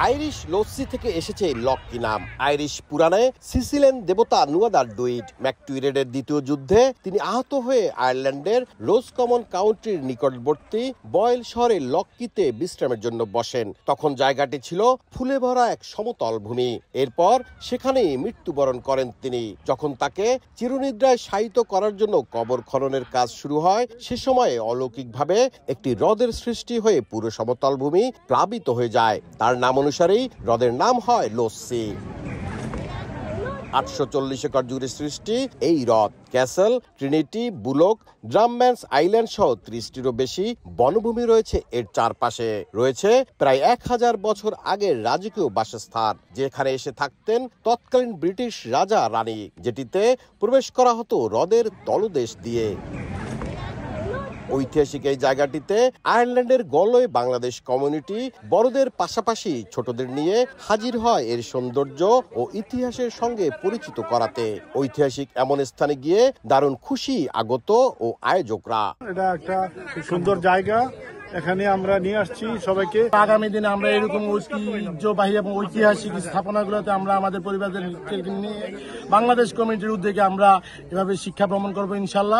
Irish lassi থেকে এসেছে লক্কি নাম। আইরিশ পুরাণে সিসিলিয়ান দেবতা নুয়াদার ডুইড ম্যাকটুইরেডের দ্বিতীয় যুদ্ধে তিনি আহত হয়ে আয়ারল্যান্ডের রোজকমন কাউন্টির নিকটবর্তী বয়েল শহরে লক্কিতে বিশ্রামের জন্য বসেন। তখন জায়গাটি ছিল ফুলে ভরা এক সমতল ভূমি। এরপর সেখানেই মৃত্যুবরণ করেন তিনি। যখন তাকে চিরনিদ্রায় শায়িত করার জন্য কবর খননের কাজ শুরু হয়, সে সময়ে অলৌকিকভাবে একটি হ্রদের সৃষ্টি হয়ে পুরো সমতল ভূমি প্লাবিত হয়ে যায়। তার নাম অনুসারেই হ্রদের নাম হয় লস্যি। 840 একর জুড়ে সৃষ্টি এই হ্রদ ক্যাসেল, ট্রিনিটি, বুলক, ড্রামম্যান্স আইল্যান্ড সহ 30টিরও বেশি বনভূমি রয়েছে। এর চারপাশে রয়েছে প্রায় 1000 বছর আগের রাজকীয় বাসস্থান, যেখানে এসে থাকতেন তৎকালীন ব্রিটিশ রাজা রানী, যেটিতে প্রবেশ করা হতো হ্রদের তলদেশ দিয়ে। ঐতিহাসিক এই জায়গাটিতে আয়ারল্যান্ডের গলওয়ে বাংলাদেশ কমিউনিটি বড়দের পাশাপাশি ছোটদের নিয়ে হাজির হয় এর সৌন্দর্য ও ইতিহাসের সঙ্গে পরিচিত করাতে। ঐতিহাসিক এমন স্থানে গিয়ে দারুণ খুশি আগত ও আয়োজকরা। এটা একটা সুন্দর জায়গা, এখানে আমরা নিয়ে আসছি সবাইকে। আগামী দিনে আমরা এরকম ঐতিহ্যবাহী এবং ঐতিহাসিক স্থাপনাগুলোতে আমরা আমাদের পরিবারদের নিয়ে বাংলাদেশ কমিউনিটির উদ্যোগে আমরা এভাবে শিক্ষা ভ্রমণ করবো ইনশাল্লাহ।